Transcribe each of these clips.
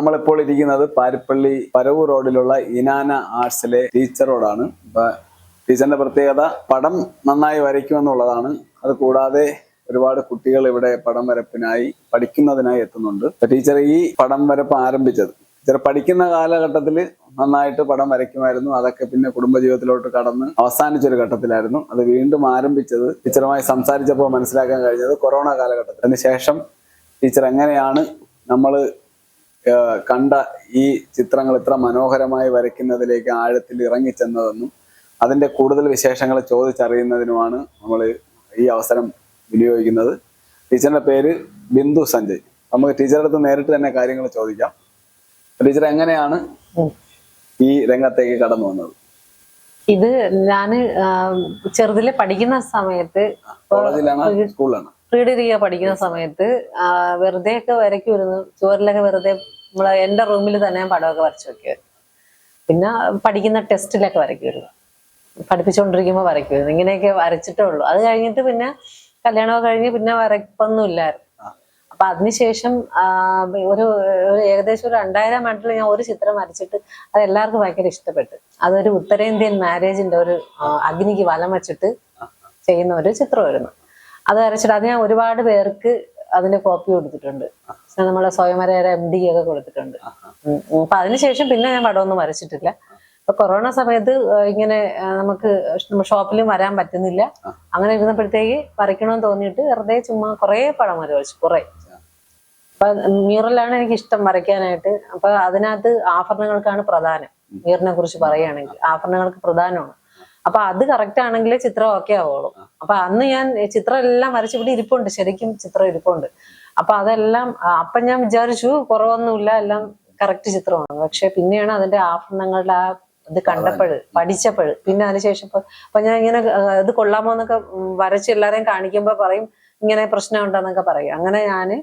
നമ്മളിപ്പോൾ ഇരിക്കുന്നത് പാരിപ്പള്ളി പരവൂർ റോഡിലുള്ള ഇനാന ആർട്സിലെ ടീച്ചറോടാണ്. ടീച്ചറിന്റെ പ്രത്യേകത പടം നന്നായി വരയ്ക്കുമെന്നുള്ളതാണ്. അത് കൂടാതെ ഒരുപാട് കുട്ടികൾ ഇവിടെ പടം വരപ്പിനായി പഠിക്കുന്നതിനായി എത്തുന്നുണ്ട്. ടീച്ചർ ഈ പടം വരപ്പ് ആരംഭിച്ചത് ടീച്ചർ പഠിക്കുന്ന കാലഘട്ടത്തിൽ നന്നായിട്ട് പടം വരയ്ക്കുമായിരുന്നു. അതൊക്കെ പിന്നെ കുടുംബജീവിതത്തിലോട്ട് കടന്ന് അവസാനിച്ചൊരു ഘട്ടത്തിലായിരുന്നു. അത് വീണ്ടും ആരംഭിച്ചത് ടീച്ചറുമായി സംസാരിച്ചപ്പോൾ മനസ്സിലാക്കാൻ കഴിഞ്ഞത് കൊറോണ കാലഘട്ടത്തിന് ശേഷം ടീച്ചർ എങ്ങനെയാണ് നമ്മൾ കണ്ട ഈ ചിത്രങ്ങൾ ഇത്ര മനോഹരമായി വരയ്ക്കുന്നതിലേക്ക് ആഴത്തിൽ ഇറങ്ങിച്ചെന്നതെന്നും അതിന്റെ കൂടുതൽ വിശേഷങ്ങൾ ചോദിച്ചറിയുന്നതിനുമാണ് നമ്മൾ ഈ അവസരം വിനിയോഗിക്കുന്നത്. ടീച്ചറിന്റെ പേര് ബിന്ദു സഞ്ജയ്. നമുക്ക് ടീച്ചറുടെ അടുത്ത് നേരിട്ട് തന്നെ കാര്യങ്ങൾ ചോദിക്കാം. ടീച്ചർ എങ്ങനെയാണ് ഈ രംഗത്തേക്ക് കടന്നു വന്നത്? ഇത് ഞാന് ചെറുതിലെ പഠിക്കുന്ന സമയത്ത്, സ്കൂളിലാണ് പ്രീഡിഗ്രിയ പഠിക്കുന്ന സമയത്ത് വെറുതെ ഒക്കെ വരയ്ക്കുമായിരുന്നു. ചുവരിലൊക്കെ വെറുതെ എന്റെ റൂമിൽ തന്നെ ഞാൻ പടമൊക്കെ വരച്ചു വെക്കുമായിരുന്നു. പിന്നെ പഠിക്കുന്ന ടെസ്റ്റിലൊക്കെ വരയ്ക്കുമായിരുന്നു, പഠിപ്പിച്ചുകൊണ്ടിരിക്കുമ്പോൾ വരയ്ക്കുമായിരുന്നു. ഇങ്ങനെയൊക്കെ വരച്ചിട്ടേ ഉള്ളൂ. അത് കഴിഞ്ഞിട്ട് പിന്നെ കല്യാണമൊക്കെ കഴിഞ്ഞ് പിന്നെ വരയ്പ്പൊന്നുമില്ലായിരുന്നു. അപ്പൊ അതിനുശേഷം ഒരു ഏകദേശം ഒരു 2000 ആണ്ടിൽ ഞാൻ ഒരു ചിത്രം വരച്ചിട്ട് അത് എല്ലാവർക്കും ഭയങ്കര ഇഷ്ടപ്പെട്ടു. അതൊരു ഉത്തരേന്ത്യൻ മാരേജിന്റെ ഒരു അഗ്നിക്ക് വലം വെച്ചിട്ട് ചെയ്യുന്ന ഒരു ചിത്രമായിരുന്നു. അത് വരച്ചിട്ട് അത് ഞാൻ ഒരുപാട് പേർക്ക് അതിന്റെ കോപ്പി കൊടുത്തിട്ടുണ്ട്. നമ്മളെ സ്വയംവര MD ഒക്കെ കൊടുത്തിട്ടുണ്ട്. അപ്പൊ അതിനുശേഷം പിന്നെ ഞാൻ പടമൊന്നും വരച്ചിട്ടില്ല. ഇപ്പൊ കൊറോണ സമയത്ത് ഇങ്ങനെ നമുക്ക് ഷോപ്പിലും വരാൻ പറ്റുന്നില്ല. അങ്ങനെ ഇരുന്നപ്പോഴത്തേക്ക് വരയ്ക്കണമെന്ന് തോന്നിയിട്ട് വെറുതെ ചുമ്മാ കുറെ പടം വരച്ചു. കുറെ അപ്പൊ മ്യൂറലാണ് എനിക്ക് ഇഷ്ടം വരയ്ക്കാനായിട്ട്. അപ്പൊ അതിനകത്ത് ആഭരണങ്ങൾക്കാണ് പ്രധാനം. മ്യൂറിനെ കുറിച്ച് പറയുകയാണെങ്കിൽ ആഭരണങ്ങൾക്ക് പ്രധാനമാണ്. അപ്പൊ അത് കറക്റ്റ് ആണെങ്കിൽ ചിത്രം ഓക്കെ ആവുള്ളൂ. അപ്പൊ അന്ന് ഞാൻ ചിത്രം എല്ലാം വരച്ച് ഇവിടെ ഇരിപ്പുണ്ട്, ശരിക്കും ചിത്രം ഇരിപ്പുണ്ട്. അപ്പൊ അതെല്ലാം അപ്പൊ ഞാൻ വിചാരിച്ചു കുറവൊന്നുമില്ല, എല്ലാം കറക്റ്റ് ചിത്രമാണ്. പക്ഷെ പിന്നെയാണ് അതിന്റെ ആഭരണങ്ങളുടെ ആ ഇത് പഠിച്ചപ്പോഴ് പിന്നെ അതിനുശേഷം ഇപ്പൊ ഞാൻ ഇങ്ങനെ ഇത് കൊള്ളാമോ എന്നൊക്കെ വരച്ച് എല്ലാരെയും കാണിക്കുമ്പോ പറയും ഇങ്ങനെ പ്രശ്നം ഉണ്ടെന്നൊക്കെ പറയും. അങ്ങനെ ഞാന്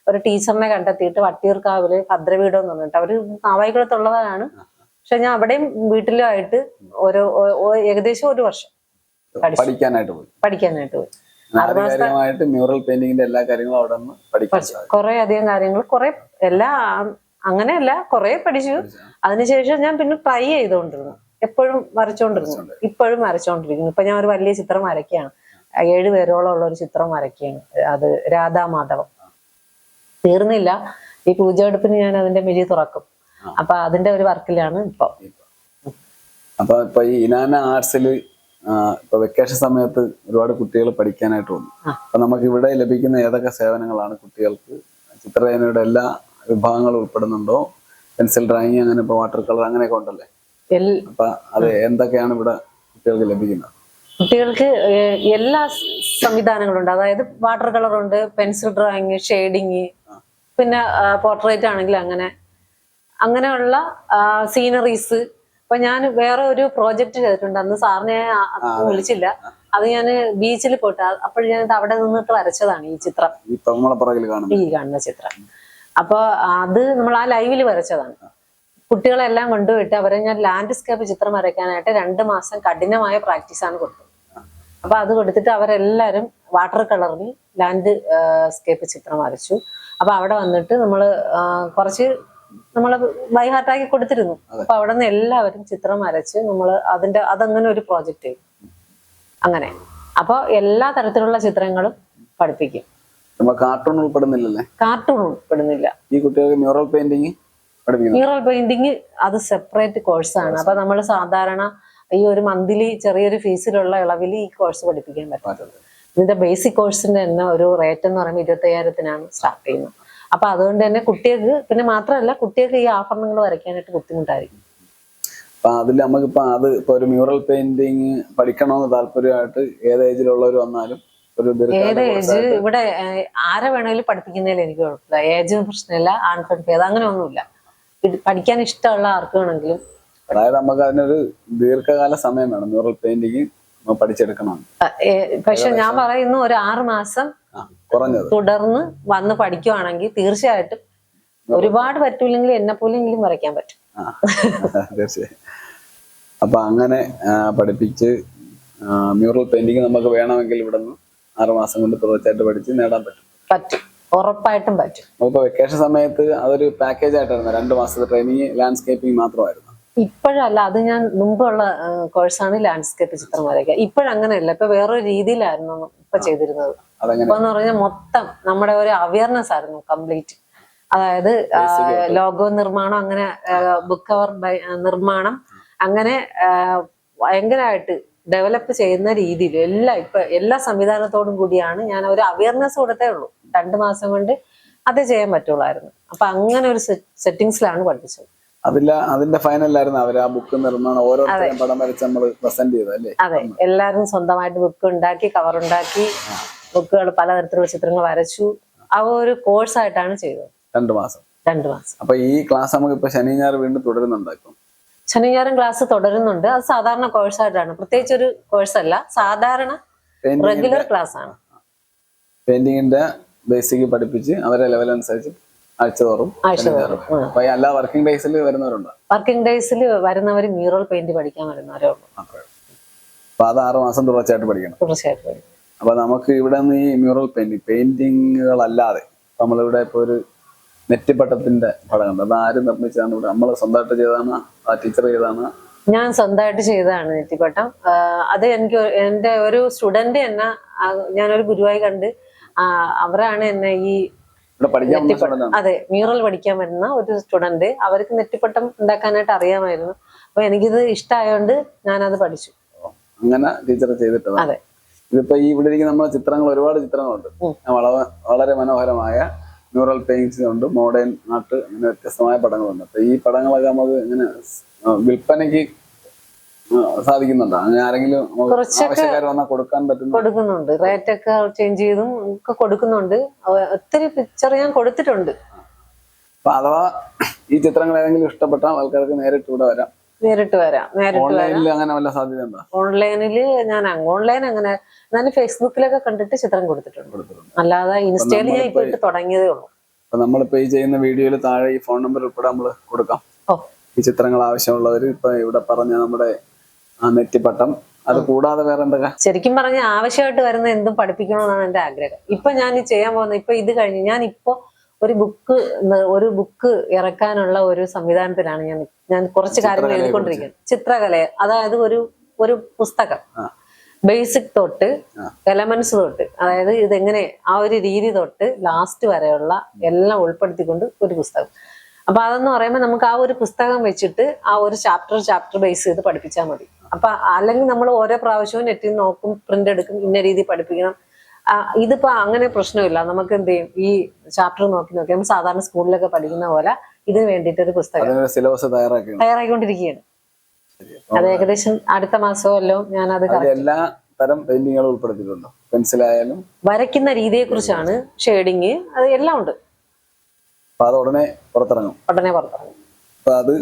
ഒരു ടീച്ചറിനെ കണ്ടെത്തിയിട്ട് വട്ടിയൂർക്കാവില് ഭദ്രവീടം എന്ന് പറഞ്ഞിട്ട് അവര് നാവായിക്കുളത്തുള്ളതാണ്. പക്ഷെ ഞാൻ അവിടെയും വീട്ടിലുമായിട്ട് ഏകദേശം ഒരു വർഷം പഠിക്കാനായിട്ട് പോയി. മ്യൂറൽ പെയിന്റിങ്ങിന്റെ എല്ലാ കാര്യങ്ങളും അവിടെ കുറെ അധികം കാര്യങ്ങൾ അങ്ങനെയല്ല കുറെ പഠിച്ചു. അതിനുശേഷം ഞാൻ പിന്നെ ട്രൈ ചെയ്തുകൊണ്ടിരുന്നു, എപ്പോഴും വരച്ചോണ്ടിരുന്നു, ഇപ്പോഴും വരച്ചോണ്ടിരിക്കുന്നു. ഇപ്പൊ ഞാൻ ഒരു വലിയ ചിത്രം വരയ്ക്കുകയാണ്, 7 പേരോളം ഉള്ള ഒരു ചിത്രം വരയ്ക്കുകയാണ്. അത് രാധാമാധവം തീർന്നില്ല. ഈ പൂജയെടുപ്പിന് ഞാൻ അതിന്റെ മിഴി തുറക്കും. അപ്പൊ അതിന്റെ ഒരു വർക്കിലാണ് ഇപ്പൊ. ഇപ്പൊ ഈ ഇനാന ആർട്സിൽ ഇപ്പൊ വെക്കേഷൻ സമയത്ത് ഒരുപാട് കുട്ടികൾ പഠിക്കാനായിട്ട് വന്നു. അപ്പൊ നമുക്ക് ഇവിടെ ലഭിക്കുന്ന ഏതൊക്കെ സേവനങ്ങളാണ് കുട്ടികൾക്ക്? ചിത്രരചനയുടെ എല്ലാ വിഭാഗങ്ങളും ഉൾപ്പെടുന്നുണ്ടോ? പെൻസിൽ ഡ്രോയിങ്, അങ്ങനെ ഇപ്പൊ വാട്ടർ കളർ അങ്ങനെയൊക്കെ ഉണ്ടല്ലേ? അപ്പൊ അത് എന്തൊക്കെയാണ് ഇവിടെ കുട്ടികൾക്ക് ലഭിക്കുന്നത്? കുട്ടികൾക്ക് എല്ലാ സംവിധാനങ്ങളും ഉണ്ട്. അതായത് വാട്ടർ കളർ ഉണ്ട്, പെൻസിൽ ഡ്രോയിങ്, ഷെയ്ഡിങ്, പിന്നെ പോർട്രേറ്റ് ആണെങ്കിൽ അങ്ങനെയുള്ള സീനറീസ്. ഇപ്പൊ ഞാൻ വേറെ ഒരു പ്രോജക്റ്റ് ചെയ്തിട്ടുണ്ട്. അന്ന് സാറിനെ വിളിച്ചില്ല. അത് ഞാൻ ബീച്ചിൽ പോയിട്ട് അപ്പോൾ ഞാൻ അവിടെ നിന്നിട്ട് വരച്ചതാണ് ഈ ചിത്രം, ഈ കാണുന്ന ചിത്രം. അപ്പൊ അത് നമ്മൾ ആ ലൈവില് വരച്ചതാണ്. കുട്ടികളെല്ലാം കൊണ്ടുപോയിട്ട് അവരെ ഞാൻ ലാൻഡ്സ്കേപ്പ് ചിത്രം വരയ്ക്കാനായിട്ട് 2 മാസം കഠിനമായ പ്രാക്ടീസാണ് കൊടുത്തത്. അപ്പൊ അത് കൊടുത്തിട്ട് അവരെല്ലാരും വാട്ടർ കളറിൽ ലാൻഡ്സ്കേപ്പ് ചിത്രം വരച്ചു. അപ്പൊ അവിടെ വന്നിട്ട് കുറച്ച് ബൈഹാർട്ടാക്കി കൊടുത്തിരുന്നു. അപ്പൊ അവിടെ നിന്ന് എല്ലാവരും ചിത്രം വരച്ച് അതങ്ങനെ ഒരു പ്രോജക്റ്റ് ചെയ്യും. അങ്ങനെ അപ്പൊ എല്ലാ തരത്തിലുള്ള ചിത്രങ്ങളും പഠിപ്പിക്കും. കാർട്ടൂൺ ഉൾപ്പെടുന്നില്ലല്ലേ? കാർട്ടൂൺ ഉൾപ്പെടുന്നില്ല. ഈ കുട്ടികൾക്ക് മ്യൂറൽ പെയിന്റിങ് അത് സെപ്പറേറ്റ് കോഴ്സാണ്. അപ്പൊ നമ്മൾ സാധാരണ ഈ ഒരു മന്ത്ലി ചെറിയൊരു ഫീസിലുള്ള ഇളവിൽ ഈ കോഴ്സ് പഠിപ്പിക്കാൻ പറ്റുന്നത്. ഇതിന്റെ ബേസിക് കോഴ്സിന്റെ തന്നെ ഒരു റേറ്റ് എന്ന് പറയുമ്പോൾ 25,000-നാണ് സ്റ്റാർട്ട് ചെയ്യുന്നത്. അപ്പൊ അതുകൊണ്ട് തന്നെ കുട്ടികൾക്ക്, പിന്നെ മാത്രമല്ല കുട്ടികൾക്ക് ഈ ആഭരണങ്ങൾ വരയ്ക്കാനായിട്ട് ബുദ്ധിമുട്ടായിരിക്കും. അതിൽ നമുക്കിപ്പോ ഒരു മ്യൂറൽ പെയിന്റിങ് പഠിക്കണമെന്ന് താല്പര്യമായിട്ട് ഏത് ഏജിലുള്ളവർ വന്നാലും ഏത് ഏജ്, ഇവിടെ ആരെ വേണമെങ്കിലും പഠിപ്പിക്കുന്നതിൽ എനിക്ക് കുഴപ്പമില്ല. ഏജ് പ്രശ്നമില്ല, ആൺപെൺ ഭേദം അങ്ങനെ ഒന്നുമില്ല. പഠിക്കാൻ ഇഷ്ടമുള്ള ആർക്ക് വേണമെങ്കിലും. അതായത് നമുക്ക് അതിനൊരു ദീർഘകാല സമയം വേണം മ്യൂറൽ പെയിന്റിങ് പഠിച്ചെടുക്കണം. പക്ഷെ ഞാൻ പറയുന്നു ഒരു 6 മാസം തുടർന്ന് വന്ന് പഠിക്കുവാണെങ്കിൽ തീർച്ചയായിട്ടും ഒരുപാട് പറ്റൂല്ലെങ്കിൽ എന്നെ പോലെങ്കിലും വരയ്ക്കാൻ പറ്റും. തീർച്ചയായും. അപ്പൊ അങ്ങനെ പഠിപ്പിച്ച് മ്യൂറൽ പെയിന്റിങ് നമുക്ക് വേണമെങ്കിൽ ഇവിടെ നിന്ന് 6 മാസം കൊണ്ട് തുടർച്ചയായിട്ട് പഠിച്ച് നേടാൻ പറ്റും. ഉറപ്പായിട്ടും പറ്റും. ഇപ്പൊ വെക്കേഷൻ സമയത്ത് അതൊരു പാക്കേജ് ആയിട്ടായിരുന്നു 2 മാസത്തെ ട്രെയിനിങ് ലാൻഡ്സ്കേപ്പിംഗ് മാത്രമായിരുന്നു. ഇപ്പോഴല്ല, അത് ഞാൻ മുമ്പുള്ള കോഴ്സാണ് ലാൻഡ്സ്കേപ്പ് ചിത്രം വരയ്ക്കുക. ഇപ്പോഴങ്ങനെയല്ല, ഇപ്പൊ വേറൊരു രീതിയിലായിരുന്നു ഇപ്പൊ ചെയ്തിരുന്നത്. അതെങ്ങനെ? ഇപ്പൊ എന്ന് പറഞ്ഞാൽ മൊത്തം നമ്മുടെ ഒരു അവയർനെസ് ആയിരുന്നു കംപ്ലീറ്റ്. അതായത് ലോഗോ നിർമ്മാണം, അങ്ങനെ ബുക്ക് കവർ നിർമ്മാണം, അങ്ങനെ ഭയങ്കരമായിട്ട് ഡെവലപ്പ് ചെയ്യുന്ന രീതിയിൽ ഇപ്പൊ എല്ലാ സംവിധാനത്തോടും കൂടിയാണ് ഞാൻ ഒരു അവയർനെസ് കൊടുത്തേ ഉള്ളൂ. 2 മാസം കൊണ്ട് അത് ചെയ്യാൻ പറ്റുള്ളായിരുന്നു. അപ്പൊ അങ്ങനെ ഒരു സെറ്റിങ്സിലാണ് പഠിപ്പിച്ചത്. അതിന്റെ ഫൈനലായിരുന്നു അവർ ആ ബുക്ക് നിർമ്മാണം ഓരോരുത്തരും പടം വരച്ച് നമ്മൾ പ്രസന്റ് ചെയ്തത് അല്ലേ? അതെ, എല്ലാവരും സ്വന്തമായിട്ട് ബുക്ക് ഉണ്ടാക്കി, കവർ ഉണ്ടാക്കി, ബുക്കുകൾ പലതരത്തിലുള്ള ചിത്രങ്ങൾ വരച്ചു. ആ ഒരു കോഴ്സായിട്ടാണ് ചെയ്തത്. 2 മാസം. 2 മാസം. അപ്പൊ ഈ ക്ലാസ് നമുക്ക് ഇപ്പൊ ശനി ഞായർ വീണ്ടും തുടരുന്നുണ്ടോ? ഇപ്പം ശനി ഞായറും ക്ലാസ് തുടരുന്നുണ്ട്. അത് സാധാരണ കോഴ്സായിട്ടാണ്, പ്രത്യേകിച്ച് ഒരു കോഴ്സല്ല, സാധാരണ റെഗുലർ ക്ലാസ് ആണ്. പെയിന്റിങ്ങിന്റെ ബേസിക് പഠിപ്പിച്ച് അവരെ ലെവൽ അനുസരിച്ച് ആഴ്ചതോറും. അപ്പൊ എല്ലാ വർക്കിംഗ് ഡേയ്സിൽ വരുന്നവരുണ്ടോ? വർക്കിംഗ് ഡേയ്സിൽ വരുന്നവർ മ്യൂറൽ പെയിന്റ് പഠിക്കാൻ വരുന്നവരേ ഉള്ളൂ. അപ്പൊ അത് 6 മാസം തുടർച്ചയായിട്ട് പഠിക്കണം. തീർച്ചയായിട്ടും പഠിക്കണം. അപ്പൊ നമുക്ക് ഇവിടെ നിന്ന് ഈ മ്യൂറൽ പെയിന്റിങ്ങുകളല്ലാതെ നമ്മളിവിടെ ഇപ്പൊ ഒരു നെറ്റിപ്പട്ടത്തിന്റെ പടമുണ്ട്. അത് ആര് നിർമ്മിച്ചതാണ്? ഇവിടെ നമ്മൾ സ്വന്തമായിട്ട് ചെയ്തതാണ്? ആ ടീച്ചർ ചെയ്തതാണ്? ഞാൻ സ്വന്തമായിട്ട് ചെയ്തതാണ് നെറ്റിപ്പട്ടം. അത് എനിക്ക് എന്റെ ഒരു സ്റ്റുഡന്റ് എന്നെ ഞാനൊരു ഗുരുവായി കണ്ട് അവരാണ് എന്നെ ഈ അതെ മ്യൂറൽ പഠിക്കാൻ വരുന്ന ഒരു സ്റ്റുഡന്റ്. അവർക്ക് നെറ്റിപ്പട്ടം ഉണ്ടാക്കാനായിട്ട് അറിയാമായിരുന്നു. അപ്പൊ എനിക്കിത് ഇഷ്ടമായോണ്ട് ഞാനത് പഠിച്ചു. അങ്ങനെ ടീച്ചർ ചെയ്തിട്ടത്. അതെ. ഇതിപ്പോ ഈ ഇവിടെ ഇരിക്കുന്ന നമ്മുടെ ചിത്രങ്ങൾ, ഒരുപാട് ചിത്രങ്ങളുണ്ട്. വളരെ മനോഹരമായ മ്യൂറൽ പെയിന്റ്സ് ഉണ്ട്, മോഡേൺ ആർട്ട്, അങ്ങനെ വ്യത്യസ്തമായ പടങ്ങളുണ്ട്. അപ്പൊ ഈ പടങ്ങളൊക്കെ നമുക്ക് ഇങ്ങനെ വിൽപ്പനയ്ക്ക് സാധിക്കുന്നുണ്ടോ? അങ്ങനെ ആരെങ്കിലും ആവശ്യക്കാർ വന്നാൽ കൊടുക്കാൻ പറ്റും? കൊടുക്കുന്നുണ്ട്. റേറ്റ് ഒക്കെ ചേഞ്ച് ചെയ്തും ഒക്കെ കൊടുക്കുന്നുണ്ട്. ഒത്തിരി പിക്ചർ ഞാൻ കൊടുത്തിട്ടുണ്ട്. അപ്പൊ അഥവാ ഈ ചിത്രങ്ങൾ ഏതെങ്കിലും ഇഷ്ടപ്പെട്ട ആൾക്കാർക്ക് നേരിട്ട് ഇവിടെ വരാം. നേരിട്ട് വരാം. അങ്ങനെ വല്ല സാധ്യത ഉണ്ടോ? ഓൺലൈനില് ഓൺലൈൻ അങ്ങനെ ഞാൻ ഫേസ്ബുക്കിലൊക്കെ കണ്ടിട്ട് ചിത്രം കൊടുത്തിട്ടുണ്ട്. അല്ലാതെ ഇൻസ്റ്റയിൽ ഞാൻ ഇപ്പൊ ഇട്ട് തുടങ്ങിയതേ ഉള്ളൂ. അപ്പൊ നമ്മളിപ്പോ ഈ ചെയ്യുന്ന വീഡിയോയിൽ താഴെ ഈ ഫോൺ നമ്പർ ഉൾപ്പെടെ നമ്മൾ കൊടുക്കാം. ഈ ചിത്രങ്ങൾ ആവശ്യമുള്ളവർ ഇപ്പൊ ഇവിടെ പറഞ്ഞ നമ്മുടെ നെറ്റിപ്പട്ടം, അത് കൂടാതെ വേറെ എന്തൊക്കെ? ശരിക്കും പറഞ്ഞ ആവശ്യമായിട്ട് വരുന്ന എന്തും പഠിപ്പിക്കണമെന്നാണ് എന്റെ ആഗ്രഹം. ഇപ്പൊ ഞാൻ ഈ ചെയ്യാൻ പോകുന്ന, ഇപ്പൊ ഇത് കഴിഞ്ഞ് ഞാൻ ഇപ്പൊ ഒരു ബുക്ക് ഇറക്കാനുള്ള ഒരു സംവിധാനത്തിലാണ് ഞാൻ കുറച്ച് കാര്യങ്ങൾ എഴുതിക്കൊണ്ടിരിക്കുന്നത്. ചിത്രകലയെ, അതായത് ഒരു പുസ്തകം ബേസിക് തൊട്ട് എലമെന്റ്സ് തൊട്ട്, അതായത് ഇതെങ്ങനെ ആ ഒരു രീതി തൊട്ട് ലാസ്റ്റ് വരെയുള്ള എല്ലാം ഉൾപ്പെടുത്തിക്കൊണ്ട് ഒരു പുസ്തകം. അപ്പൊ അതെന്ന് പറയുമ്പോൾ നമുക്ക് ആ ഒരു പുസ്തകം വെച്ചിട്ട് ആ ഒരു ചാപ്റ്റർ ബേസ് ചെയ്ത് പഠിപ്പിച്ചാൽ മതി. അപ്പൊ അല്ലെങ്കിൽ നമ്മൾ ഓരോ പ്രാവശ്യവും നെറ്റിൽ നോക്കും, പ്രിന്റ് എടുക്കും, ഇന്ന രീതി പഠിപ്പിക്കണം. ഇതിപ്പോ അങ്ങനെ പ്രശ്നമില്ല. നമുക്ക് എന്ത് ചെയ്യും, ഈ ചാപ്റ്റർ നോക്കി നമ്മൾ സാധാരണ സ്കൂളിലൊക്കെ പഠിക്കുന്ന പോലെ ഇതിന് വേണ്ടിയിട്ട് ഒരു പുസ്തകം സിലബസ് തയ്യാറായിക്കൊണ്ടിരിക്കുകയാണ്. അത് ഏകദേശം അടുത്ത മാസമല്ലോ ഞാൻ അത് എല്ലാ തരം പെയിന്റിങ്ങുകളും ഉൾപ്പെടുത്തിയിട്ടുണ്ടോ? പെൻസിലായാലും വരയ്ക്കുന്ന രീതിയെ കുറിച്ചാണ്, ഷെയ്ഡിങ്, അത് എല്ലാം ഉണ്ട്. അത് ഉടനെ പുറത്തിറങ്ങും. അപ്പൊ അത്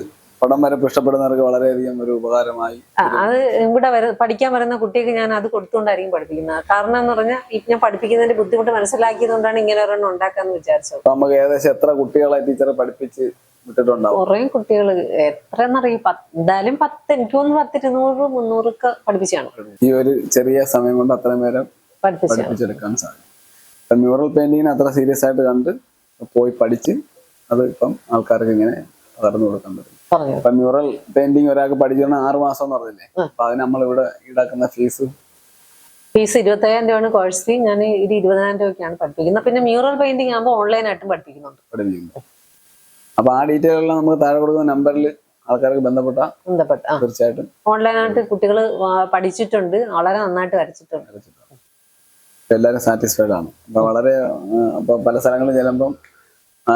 പടം വരപ്പ് ഇഷ്ടപ്പെടുന്നവർക്ക് വളരെയധികം ഒരു ഉപകാരമായി. അത് ഇവിടെ പഠിക്കാൻ വരുന്ന കുട്ടിക്ക് ഞാൻ അത് കൊടുത്തുകൊണ്ടായിരിക്കും പഠിപ്പിക്കുന്നത്. കാരണം എന്ന് പറഞ്ഞാൽ ഞാൻ പഠിപ്പിക്കുന്നതിന്റെ ബുദ്ധിമുട്ട് മനസ്സിലാക്കിയതുകൊണ്ടാണ് ഇങ്ങനെ ഒരെണ്ണം ഉണ്ടാക്കാന്ന് വിചാരിച്ചത്. അപ്പൊ നമുക്ക് ഏകദേശം എത്ര കുട്ടികളെ ടീച്ചറെ പഠിപ്പിച്ച് വിട്ടിട്ടുണ്ടാവും? കുറെ കുട്ടികൾ, എത്രയെന്നറിയും, എന്തായാലും 10, എനിക്ക് തോന്നുന്നു 10, 200, 300 ഒക്കെ പഠിപ്പിച്ചാണ്. ഈ ഒരു ചെറിയ സമയം കൊണ്ട് അത്രയും പേരെ പഠിപ്പിച്ചെടുക്കാൻ സാധിക്കും. മ്യൂറൽ പെയിന്റിങ്ങിന് അത്ര സീരിയസ് ആയിട്ട് കണ്ട് പോയി പഠിച്ച് അത് ഇപ്പം ആൾക്കാർക്ക് ഇങ്ങനെ പകർന്നു കൊടുക്കാൻ പറ്റും. അപ്പൊ മ്യൂറൽ പെയിന്റിങ് ഒരാൾക്ക് പഠിക്കണം 6 മാസം എന്ന് പറഞ്ഞില്ലേ? അപ്പൊ അതിന് നമ്മളിവിടെ ഈടാക്കുന്ന ഫീസ് 25,000 രൂപയാണ് കോഴ്സ് ഫീ. ഞാൻ 20,000 രൂപയ്ക്കാണ് പഠിപ്പിക്കുന്നത്. പിന്നെ മ്യൂറൽ പെയിന്റിങ് ആകുമ്പോൾ ഓൺലൈനായിട്ടും പഠിപ്പിക്കുന്നുണ്ട്. അപ്പൊ ആ ഡീറ്റെയിൽ എല്ലാം നമുക്ക് താഴെ കൊടുക്കുന്ന നമ്പറിൽ ആൾക്കാർക്ക് ബന്ധപ്പെട്ട തീർച്ചയായിട്ടും ഓൺലൈനായിട്ട് കുട്ടികൾ പഠിച്ചിട്ടുണ്ട്, വളരെ നന്നായിട്ട് വരച്ചിട്ടുണ്ട്. എല്ലാവരും സാറ്റിസ്ഫൈഡ് ആണ്. അപ്പൊ അപ്പൊ പല സ്ഥലങ്ങളിൽ ചെല്ലുമ്പം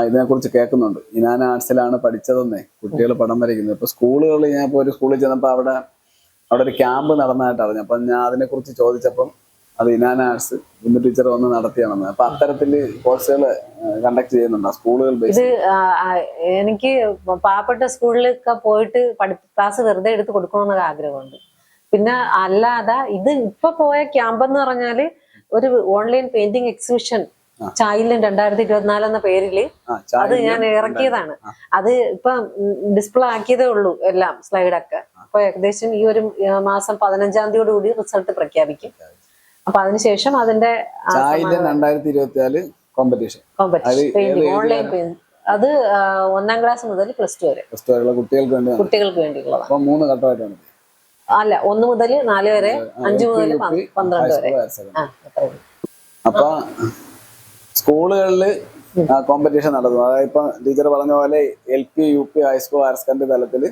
ഇതിനെക്കുറിച്ച് കേൾക്കുന്നുണ്ട്. ഇനാന ആർട്സിലാണ് പഠിച്ചതെന്നേ കുട്ടികൾ പടം വരയ്ക്കുന്നത്. ഇപ്പൊ സ്കൂളുകളിൽ, ഞാൻ ഇപ്പോൾ ഒരു സ്കൂളിൽ ചെന്നപ്പോൾ അവിടെ ഒരു ക്യാമ്പ് നടന്നതായിട്ട് അറിഞ്ഞു. അപ്പം ഞാൻ അതിനെക്കുറിച്ച് ചോദിച്ചപ്പം അത് ഇനാന ആർട്സ് ബിന്ദു ടീച്ചർ വന്ന് നടത്തിയാണെന്ന്. അപ്പൊ അത്തരത്തില് കോഴ്സുകൾ കണ്ടക്ട് ചെയ്യുന്നുണ്ട് സ്കൂളുകൾ? ഇത് എനിക്ക് പാവപ്പെട്ട സ്കൂളിലൊക്കെ പോയിട്ട് ക്ലാസ് വെറുതെ എടുത്ത് കൊടുക്കണമെന്നൊരു ആഗ്രഹമുണ്ട്. പിന്നെ അല്ലാതെ ഇത് ഇപ്പൊ പോയ ക്യാമ്പ് എന്ന് പറഞ്ഞാല് ഒരു ഓൺലൈൻ പെയിന്റിംഗ് എക്സിബിഷൻ ചായില്യം 2024 എന്ന പേരില് അത് ഞാൻ ഇറക്കിയതാണ്. അത് ഇപ്പൊ ഡിസ്പ്ലേ ആക്കിയതേ ഉള്ളൂ എല്ലാം, സ്ലൈഡൊക്കെ. അപ്പൊ ഏകദേശം ഈ ഒരു മാസം 15-ാം തീയതിയോട് കൂടി റിസൾട്ട് പ്രഖ്യാപിക്കും. അപ്പൊ അതിനുശേഷം അതിന്റെ 2024 competition competition painting, online painting. അത് 1ാം ക്ലാസ് മുതൽ +2 വരെ പ്ലസ് ടു വരെയുള്ള കുട്ടികൾക്ക് വേണ്ടി കുട്ടികൾക്ക് വേണ്ടിയുള്ളതാണ്. അപ്പൊ 3 ഘട്ടമായിട്ടാണ്. അല്ല, 1 മുതൽ 4 വരെ, 5 മുതൽ 12 വരെ. അപ്പൊ സ്കൂളുകളിൽ കോമ്പറ്റീഷൻ നടത്തുന്നു. അതായത് ഇപ്പൊ ടീച്ചർ പറഞ്ഞ പോലെ LP, UP, high school, higher secondary തലത്തിൽ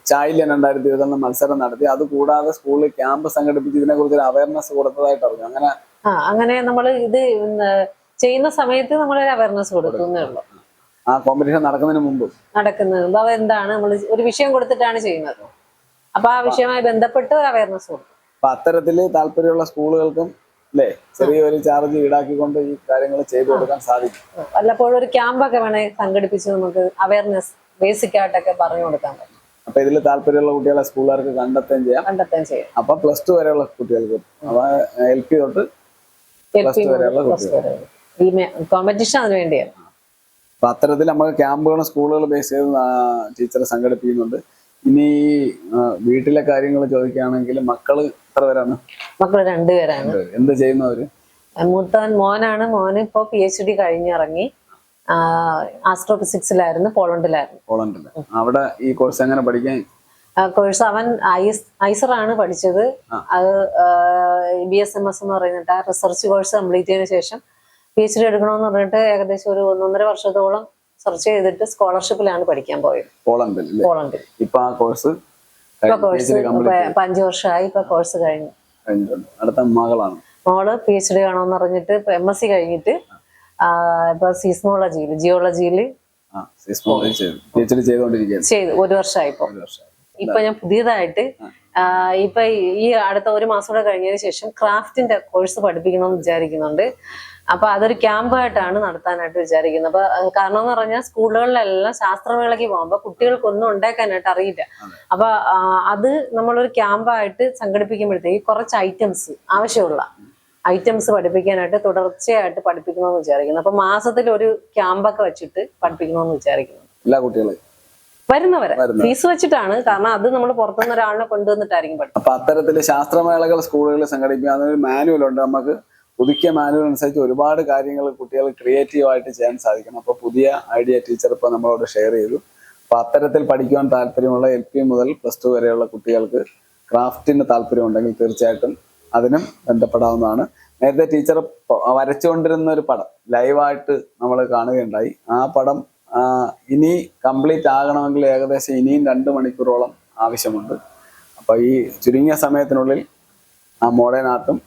ചായില്യം 2021 മത്സരം നടത്തി. അത് കൂടാതെ സ്കൂളിൽ ക്യാമ്പ് സംഘടിപ്പിച്ച് ഇതിനെ കുറിച്ച് ഒരു അവയർനെസ് കൊടുത്തതായിട്ട് അറിഞ്ഞു. അങ്ങനെ നമ്മൾ ഇത് ചെയ്യുന്ന സമയത്ത് നമ്മളൊരു അവയർനെസ് കൊടുക്കുന്നേ ഉള്ളൂ. ആ കോമ്പറ്റീഷൻ നടക്കുന്നതിന് മുമ്പ് അവ എന്താണ് നമ്മൾ ഒരു വിഷയം കൊടുത്തിട്ടാണ് ചെയ്യുന്നത്. അപ്പൊ ആ വിഷയവുമായി ബന്ധപ്പെട്ട് ഒരു അവയർനെസ് കൊടുക്കും. അപ്പൊ അത്തരത്തില് താല്പര്യമുള്ള സ്കൂളുകൾക്കും അല്ലേ ചെറിയൊരു ചാർജ് ഈടാക്കിക്കൊണ്ട് ഈ കാര്യങ്ങൾ ചെയ്തു കൊടുക്കാൻ സാധിക്കും. വല്ലപ്പോഴും ഒരു ക്യാമ്പൊക്കെ വേണേ സംഘടിപ്പിച്ച് നമുക്ക് അവയർനെസ് ബേസിക് ആയിട്ടൊക്കെ പറഞ്ഞു കൊടുക്കാൻ പറ്റും. അപ്പൊ ഇതിൽ താല്പര്യമുള്ള കുട്ടികളെ സ്കൂളുകാർക്ക് കണ്ടെത്തുകയും ചെയ്യാം. അപ്പൊ +2 വരെയുള്ള കുട്ടികൾക്ക്, അപ്പൊ LP തൊട്ട് +2 വരെയുള്ള കുട്ടികൾ ഈ കോമ്പറ്റീഷൻ അതിന് വേണ്ടിയാണ്. അപ്പൊ അത്തരത്തിൽ നമുക്ക് ക്യാമ്പുകളും സ്കൂളുകൾ ബേസ് ചെയ്ത് ടീച്ചർ സംഘടിപ്പിക്കുന്നുണ്ട്. ഇനി വീട്ടിലെ കാര്യങ്ങൾ ചോദിക്കുകയാണെങ്കിൽ മക്കള് എത്ര പേരാണ്? മക്കള് 2 പേരാണ്. എന്ത് ചെയ്യുന്നവര്? മൂത്തവൻ മോനാണ്. മോന് ഇപ്പൊ PhD കഴിഞ്ഞിറങ്ങി. ആസ്ട്രോഫിസിക്സിലായിരുന്നു, പോളണ്ടിലായിരുന്നു. അവിടെ ഈ കോഴ്സ് എങ്ങനെ പഠിക്കാൻ? കോഴ്സ് അവൻ ഐസറാണ് പഠിച്ചത്. അത് BSMS എന്ന് പറയുന്നിട്ട് ആ റിസർച്ച് കോഴ്സ് കംപ്ലീറ്റ് ചെയ്തതിനു ശേഷം PhD എടുക്കണമെന്ന് പറഞ്ഞിട്ട് ഏകദേശം ഒരു 1.5 വർഷത്തോളം സെർച്ച് ചെയ്തിട്ട് സ്കോളർഷിപ്പിലാണ് പഠിക്കാൻ പോയത് പോളണ്ടിൽ. ഇപ്പൊ ആ കോഴ്സ് 5 വർഷമായി. ഇപ്പൊ കോഴ്സ് കഴിഞ്ഞു. അടുത്ത മകളാണ്. മോള് PhD ആണോന്ന് പറഞ്ഞിട്ട് ഇപ്പൊ MSc കഴിഞ്ഞിട്ട് ഇപ്പൊ ജിയോളജിയിൽ ചെയ്തു 1 വർഷമായിപ്പോ. ഇപ്പൊ ഞാൻ പുതിയതായിട്ട് ഇപ്പൊ ഈ അടുത്ത 1 മാസം കൂടെ കഴിഞ്ഞതിന് ശേഷം ക്രാഫ്റ്റിന്റെ കോഴ്സ് പഠിപ്പിക്കണമെന്ന് വിചാരിക്കുന്നുണ്ട്. അപ്പൊ അതൊരു ക്യാമ്പായിട്ടാണ് നടത്താനായിട്ട് വിചാരിക്കുന്നത്. അപ്പൊ കാരണം എന്ന് പറഞ്ഞാൽ സ്കൂളുകളിലെല്ലാം ശാസ്ത്രമേളയ്ക്ക് പോകുമ്പോ കുട്ടികൾക്കൊന്നും ഉണ്ടാക്കാനായിട്ട് അറിയില്ല. അപ്പൊ അത് നമ്മളൊരു ക്യാമ്പായിട്ട് സംഘടിപ്പിക്കുമ്പോഴത്തേക്ക് കുറച്ച് ആവശ്യമുള്ള ഐറ്റംസ് പഠിപ്പിക്കാനായിട്ട് തുടർച്ചയായിട്ട് പഠിപ്പിക്കണമെന്ന് വിചാരിക്കുന്നു. അപ്പൊ മാസത്തിൽ ഒരു ക്യാമ്പൊക്കെ വെച്ചിട്ട് പഠിപ്പിക്കണമെന്ന് വിചാരിക്കുന്നു. എല്ലാ കുട്ടികളും വരുന്നവരെ ഫീസ് വെച്ചിട്ടാണ്. കാരണം അത് നമ്മൾ പുറത്തുനിന്ന് ഒരാളിനെ കൊണ്ടുവന്നിട്ടായിരിക്കും പഠിക്കും. അപ്പൊ അത്തരത്തില് ശാസ്ത്രമേളകൾ സ്കൂളുകളിൽ സംഘടിപ്പിക്കുക. അതൊരു മാനുവൽ ഉണ്ട്. നമുക്ക് പുതുക്കിയ മാനുവൽ അനുസരിച്ച് ഒരുപാട് കാര്യങ്ങൾ കുട്ടികൾ ക്രിയേറ്റീവായിട്ട് ചെയ്യാൻ സാധിക്കണം. അപ്പൊ പുതിയ ഐഡിയ ടീച്ചർ ഇപ്പൊ നമ്മളോട് ഷെയർ ചെയ്തു. അപ്പൊ അത്തരത്തിൽ പഠിക്കുവാൻ താല്പര്യമുള്ള LP മുതൽ +2 വരെയുള്ള കുട്ടികൾക്ക് ക്രാഫ്റ്റിന് താല്പര്യമുണ്ടെങ്കിൽ തീർച്ചയായിട്ടും അതിനും ബന്ധപ്പെടാവുന്നതാണ്. നേരത്തെ ടീച്ചർ വരച്ചുകൊണ്ടിരുന്ന ഒരു പടം ലൈവായിട്ട് നമ്മൾ കാണുകയുണ്ടായി. ആ പടം ഇനി കംപ്ലീറ്റ് ആകണമെങ്കിൽ ഏകദേശം ഇനിയും 2 മണിക്കൂറോളം ആവശ്യമുണ്ട്. അപ്പൊ ഈ ചുരുങ്ങിയ സമയത്തിനുള്ളിൽ ആ മോഡേൺ ആർട്ടും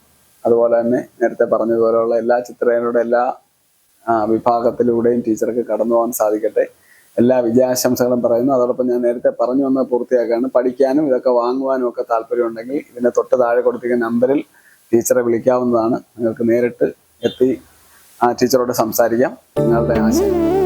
അതുപോലെ തന്നെ നേരത്തെ പറഞ്ഞതുപോലെയുള്ള എല്ലാ ചിത്രങ്ങളുടെ എല്ലാ വിഭാഗത്തിലൂടെയും ടീച്ചർക്ക് കടന്നു പോകാൻ സാധിക്കട്ടെ. എല്ലാ വിജയാശംസകളും പറയുന്നു. അതോടൊപ്പം ഞാൻ നേരത്തെ പറഞ്ഞു വന്ന് പൂർത്തിയാക്കുകയാണ്. പഠിക്കാനും ഇതൊക്കെ വാങ്ങുവാനും ഒക്കെ താല്പര്യമുണ്ടെങ്കിൽ ഇതിനെ തൊട്ട് താഴെ കൊടുത്തിരിക്കുന്ന നമ്പറിൽ ടീച്ചറെ വിളിക്കാവുന്നതാണ്. നിങ്ങൾക്ക് നേരിട്ട് എത്തി ടീച്ചറോട് സംസാരിക്കാം. നിങ്ങളുടെ ആശയം